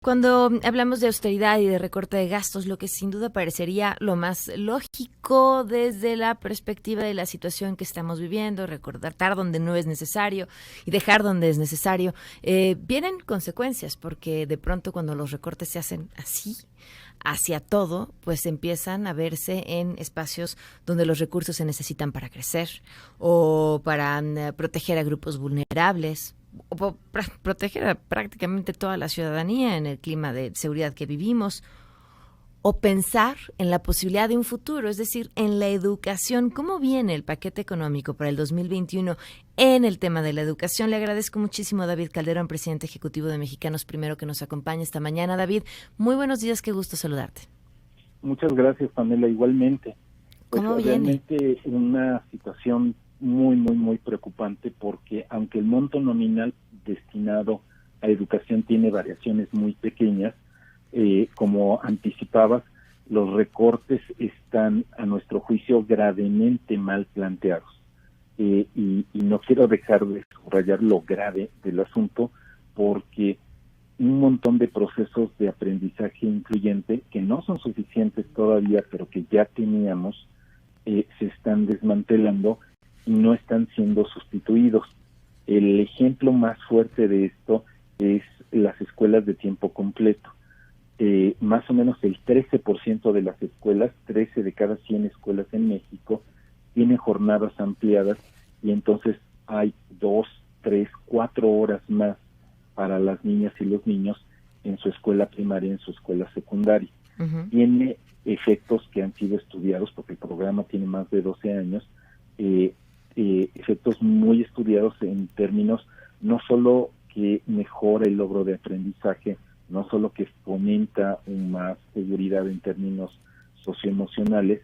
Cuando hablamos de austeridad y de recorte de gastos, lo que sin duda parecería lo más lógico desde la perspectiva de la situación que estamos viviendo, recortar donde no es necesario y dejar donde es necesario, vienen consecuencias, porque de pronto cuando los recortes se hacen así, hacia todo, pues empiezan a verse en espacios donde los recursos se necesitan para crecer o para proteger a grupos vulnerables, o proteger a prácticamente toda la ciudadanía en el clima de seguridad que vivimos, o pensar en la posibilidad de un futuro, es decir, en la educación. ¿Cómo viene el paquete económico para el 2021 en el tema de la educación? Le agradezco muchísimo a David Calderón, presidente ejecutivo de Mexicanos Primero, que nos acompaña esta mañana. David, muy buenos días, qué gusto saludarte. Muchas gracias, Pamela, igualmente. Pues ¿Cómo viene? realmente una situación muy preocupante, porque aunque el monto nominal destinado a educación tiene variaciones muy pequeñas, como anticipabas, los recortes están, a nuestro juicio, gravemente mal planteados. Y no quiero dejar de subrayar lo grave del asunto, porque un montón de procesos de aprendizaje incluyente que no son suficientes todavía, pero que ya teníamos, se están desmantelando y no están siendo sustituidos. El ejemplo más fuerte de esto es las escuelas de tiempo completo. Más o menos el 13% de las escuelas, 13 de cada 100 escuelas en México, tienen jornadas ampliadas, y entonces hay 2, 3, 4 horas más para las niñas y los niños en su escuela primaria, en su escuela secundaria. Uh-huh. Tiene efectos que han sido estudiados, porque el programa tiene más de 12 años, efectos muy estudiados en términos no solo que mejora el logro de aprendizaje, no solo que fomenta más seguridad en términos socioemocionales,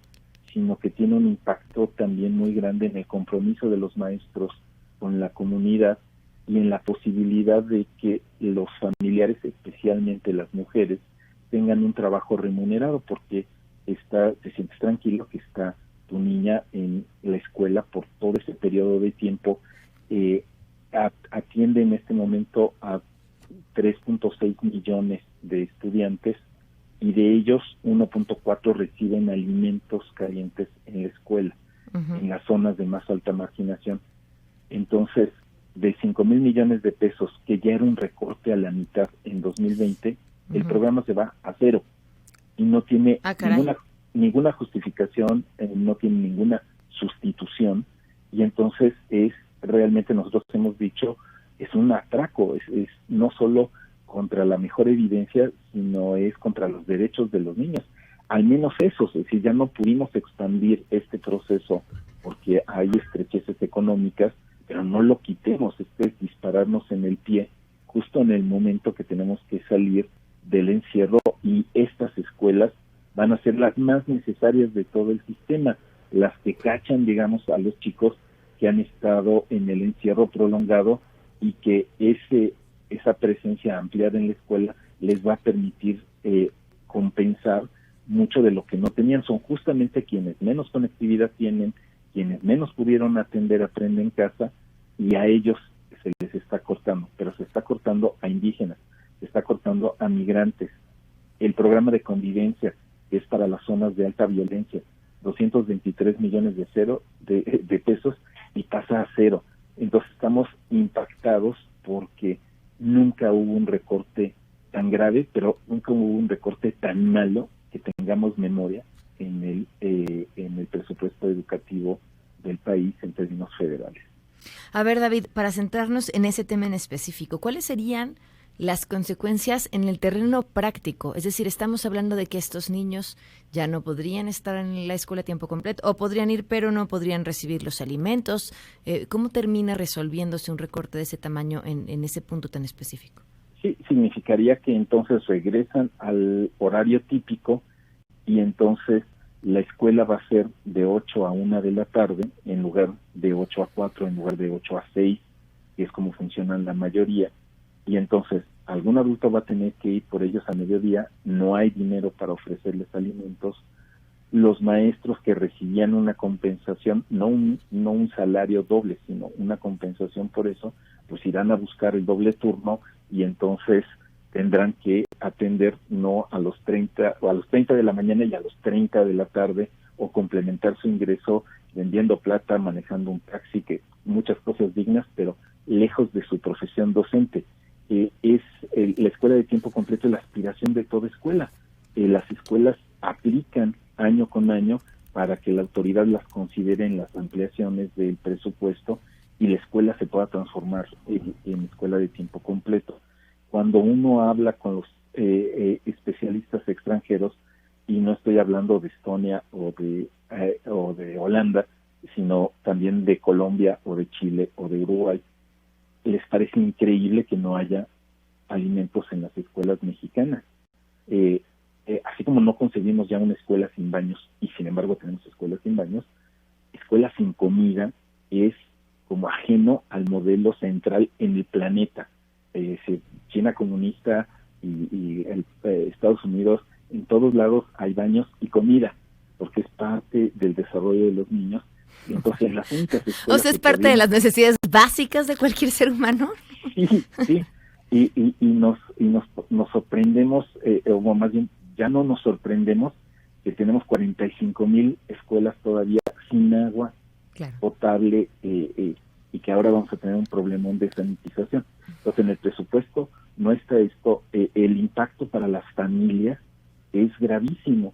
sino que tiene un impacto también muy grande en el compromiso de los maestros con la comunidad y en la posibilidad de que los familiares, especialmente las mujeres, tengan un trabajo remunerado, porque te sientes tranquilo que está tu niña en la escuela por todo ese periodo de tiempo. Atiende en este momento a 3.6 millones de estudiantes, y de ellos 1.4 reciben alimentos calientes en la escuela, uh-huh, en las zonas de más alta marginación. Entonces, de 5,000 millones de pesos, que ya era un recorte a la mitad en 2020, uh-huh, el programa se va a cero y no tiene ninguna justificación, no tiene ninguna sustitución, y entonces realmente nosotros hemos dicho, es un atraco, es no solo contra la mejor evidencia, sino es contra los derechos de los niños. Al menos eso, es decir, ya no pudimos expandir este proceso porque hay estrecheces económicas, pero no lo quitemos. Esto es dispararnos en el pie justo en el momento que tenemos que salir del encierro, y estas escuelas van a ser las más necesarias de todo el sistema, las que cachan, digamos, a los chicos que han estado en el encierro prolongado, y que esa presencia ampliada en la escuela les va a permitir compensar mucho de lo que no tenían. Son justamente quienes menos conectividad tienen, quienes menos pudieron atender Aprende en Casa, y a ellos se les está cortando, pero se está cortando a indígenas, se está cortando a migrantes. El programa de convivencia, que es para las zonas de alta violencia, 223 millones de pesos, y pasa a cero. Entonces estamos impactados porque nunca hubo un recorte tan grave, pero nunca hubo un recorte tan malo que tengamos memoria en el presupuesto educativo del país en términos federales. A ver, David, para centrarnos en ese tema en específico, ¿cuáles serían las consecuencias en el terreno práctico? Es decir, estamos hablando de que estos niños ya no podrían estar en la escuela a tiempo completo, o podrían ir pero no podrían recibir los alimentos. ¿Cómo termina resolviéndose un recorte de ese tamaño en ese punto tan específico? Sí, significaría que entonces regresan al horario típico, y entonces la escuela va a ser de 8 a 1 de la tarde en lugar de 8 a 4, en lugar de 8 a 6, que es como funcionan la mayoría. Y entonces algún adulto va a tener que ir por ellos a mediodía, no hay dinero para ofrecerles alimentos. Los maestros que recibían una compensación, no un salario doble, sino una compensación por eso, pues irán a buscar el doble turno, y entonces tendrán que atender no a los 30 o a los 30 de la mañana y a los 30 de la tarde, o complementar su ingreso vendiendo plata, manejando un taxi, que muchas cosas dignas, pero lejos de su profesión docente. La escuela de tiempo completo es la aspiración de toda escuela. Las escuelas aplican año con año para que la autoridad las considere en las ampliaciones del presupuesto y la escuela se pueda transformar en escuela de tiempo completo. Cuando uno habla con los especialistas extranjeros, y no estoy hablando de Estonia o de Holanda, sino también de Colombia o de Chile o de Uruguay, les parece increíble que no haya alimentos en las escuelas mexicanas. Así como no concebimos ya una escuela sin baños, y sin embargo tenemos escuelas sin baños, escuela sin comida es como ajeno al modelo central en el planeta. China comunista y Estados Unidos, en todos lados hay baños y comida, porque es parte del desarrollo de los niños. Y entonces las únicas escuelas... O sea, es parte de las necesidades básicas de cualquier ser humano. Sí. Y nos sorprendemos, o más bien, ya no nos sorprendemos que tenemos 45,000 escuelas todavía sin agua potable, y que ahora vamos a tener un problemón de sanitización. Entonces, en el presupuesto no está esto. El impacto para las familias es gravísimo.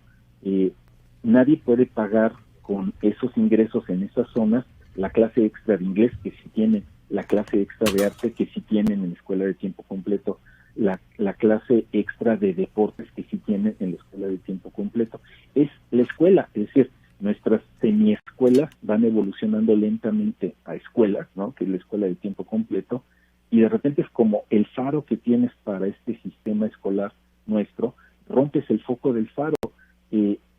Nadie puede pagar con esos ingresos en esas zonas la clase extra de inglés que sí tienen, la clase extra de arte que sí tienen en la escuela de tiempo completo, la clase extra de deportes que sí tienen en la escuela de tiempo completo. Es la escuela, es decir, nuestras semiescuelas van evolucionando lentamente a escuelas, ¿no?, que es la escuela de tiempo completo, y de repente es como el faro que tienes para este sistema escolar nuestro, rompes el foco del faro.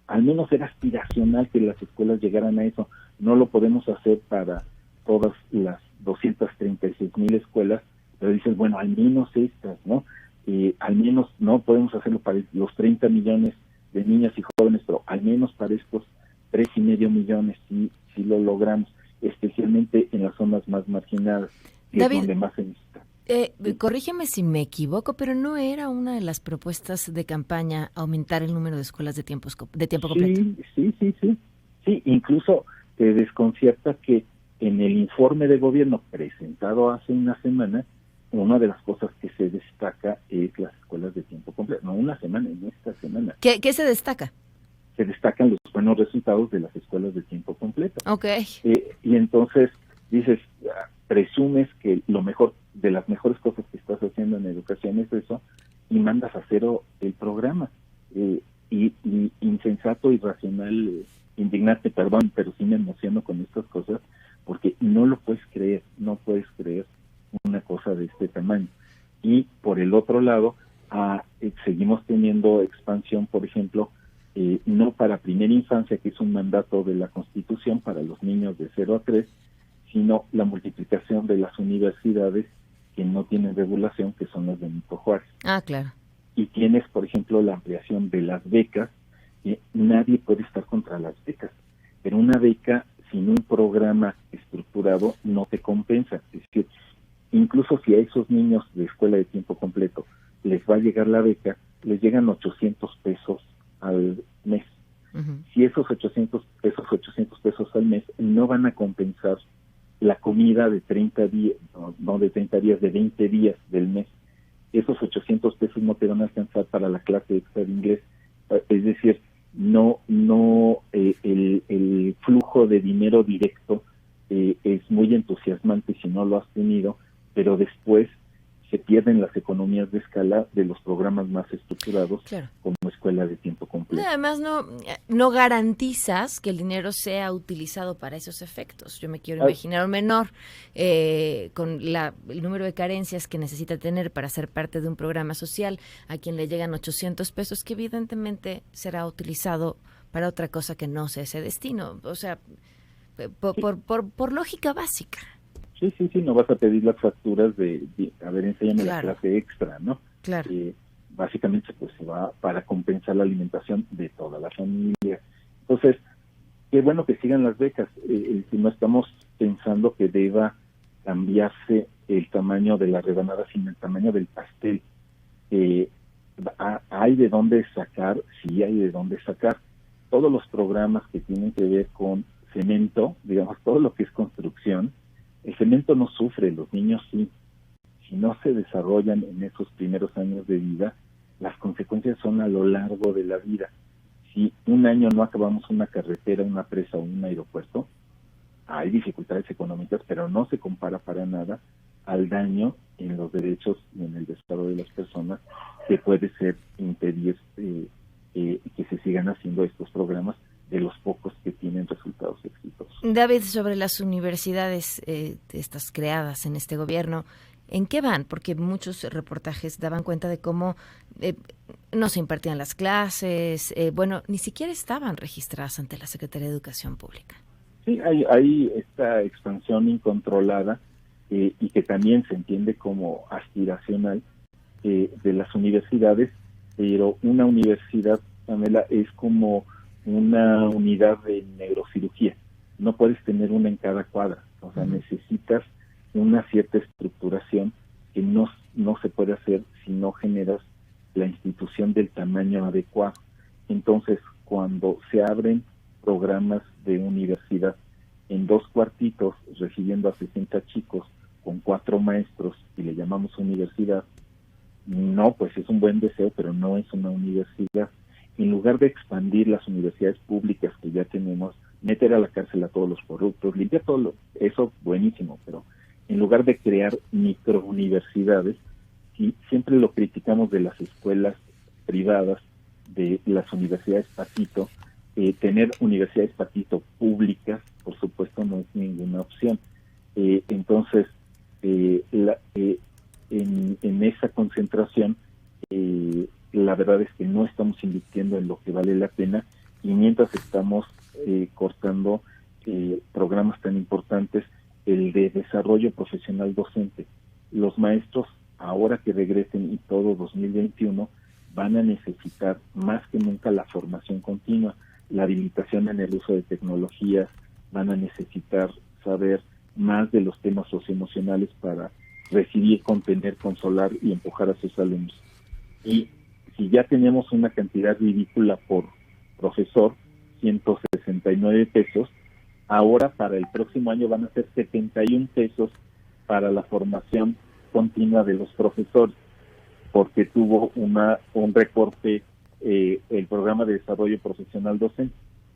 Al menos era aspiracional que las escuelas llegaran a eso. No lo podemos hacer para todas las 236,000 escuelas, pero dices, bueno, al menos estas, ¿no? Al menos no podemos hacerlo para los 30 millones de niñas y jóvenes, pero al menos para estos 3,5 millones sí lo logramos, especialmente en las zonas más marginadas, que David, es donde más se necesita. Corrígeme si me equivoco, pero ¿no era una de las propuestas de campaña aumentar el número de escuelas de tiempo completo? Sí, incluso te desconcierta que en el informe de gobierno presentado hace una semana, una de las cosas que se destaca es las escuelas de tiempo completo. No una semana, en esta semana. ¿Qué se destaca? Se destacan los buenos resultados de las escuelas de tiempo completo. Okay. Y entonces dices, presumes que lo mejor, de las mejores cosas que estás haciendo en educación es eso, y mandas a cero el programa. Y insensato, irracional, indignante, perdón, pero sí me emociono con estas cosas, porque no puedes creer una cosa de este tamaño. Y por el otro lado, seguimos teniendo expansión, por ejemplo, no para primera infancia, que es un mandato de la Constitución para los niños de 0 a 3, sino la multiplicación de las universidades que no tienen regulación, que son las de Benito Juárez. Claro. Y tienes, por ejemplo, la ampliación de las becas. Nadie puede estar contra las becas, pero una beca sin un programa estructurado no te compensa. Es decir, incluso si a esos niños de escuela de tiempo completo les va a llegar la beca, les llegan 800 pesos al mes. Uh-huh. Si esos 800 pesos al mes no van a compensar la comida de 30 días, no de 30 días, de 20 días del mes, esos 800 pesos no te van a alcanzar para la clase extra de inglés. Es decir, el flujo de dinero directo es muy entusiasmante si no lo has tenido, pero después se pierden las economías de escala de los programas más estructurados, claro, como escuela de tiempo completo. Además, no garantizas que el dinero sea utilizado para esos efectos. Yo me quiero imaginar un menor con el número de carencias que necesita tener para ser parte de un programa social, a quien le llegan 800 pesos, que evidentemente será utilizado para otra cosa que no sea ese destino. O sea, por lógica básica. Sí, no vas a pedir las facturas a ver, enséñame la clase extra, ¿no? Claro. Básicamente, pues se va para compensar la alimentación de toda la familia. Entonces, qué bueno que sigan las becas. Si no estamos pensando que deba cambiarse el tamaño de la rebanada, sino el tamaño del pastel. ¿Hay de dónde sacar? Sí, hay de dónde sacar. Todos los programas que tienen que ver con cemento, digamos, todo lo que es construcción, el cemento no sufre, los niños sí. Si no se desarrollan en esos primeros años de vida, las consecuencias son a lo largo de la vida. Si un año no acabamos una carretera, una presa o un aeropuerto, hay dificultades económicas, pero no se compara para nada al daño en los derechos y en el desarrollo de las personas que puede ser impedir que se sigan haciendo estos programas de los pocos que tienen resultados exitosos. David, sobre las universidades estas creadas en este gobierno, ¿en qué van? Porque muchos reportajes daban cuenta de cómo no se impartían las clases, ni siquiera estaban registradas ante la Secretaría de Educación Pública. Sí, hay esta expansión incontrolada y que también se entiende como aspiracional de las universidades, pero una universidad, Pamela, es como una unidad de neurocirugía. No puedes tener una en cada cuadra, o sea, necesitas una cierta estructuración que no se puede hacer si no generas la institución del tamaño adecuado. Entonces, cuando se abren programas de universidad en 2 cuartitos, recibiendo a 60 chicos con 4 maestros, y le llamamos universidad, no, pues es un buen deseo, pero no es una universidad. En lugar de expandir las universidades públicas que ya tenemos, meter a la cárcel a todos los corruptos, limpiar eso, buenísimo, pero en lugar de crear microuniversidades, y siempre lo criticamos de las escuelas privadas, de las universidades patito, tener universidades patito públicas, por supuesto, no es ninguna opción. Entonces, en esa concentración, la verdad es que no estamos invirtiendo en lo que vale la pena, y mientras estamos cortando programas tan importantes, el de desarrollo profesional docente. Los maestros, ahora que regresen y todo 2021, van a necesitar más que nunca la formación continua, la habilitación en el uso de tecnologías, van a necesitar saber más de los temas socioemocionales para recibir, contener, consolar y empujar a sus alumnos. Y si ya tenemos una cantidad ridícula por profesor, 169 pesos, ahora para el próximo año van a ser 71 pesos para la formación continua de los profesores, porque tuvo un recorte el programa de desarrollo profesional docente.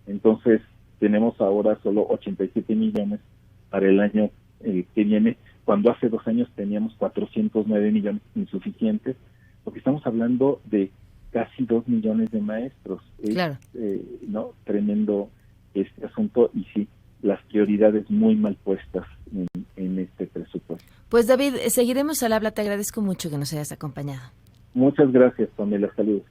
Entonces, tenemos ahora solo 87 millones para el año que viene, cuando hace 2 años teníamos 409 millones insuficientes, porque estamos hablando de casi 2 millones de maestros. Claro. ¿No? Tremendo este asunto, y sí, las prioridades muy mal puestas en este presupuesto. Pues David, seguiremos al habla. Te agradezco mucho que nos hayas acompañado. Muchas gracias, Pamela. Saludos.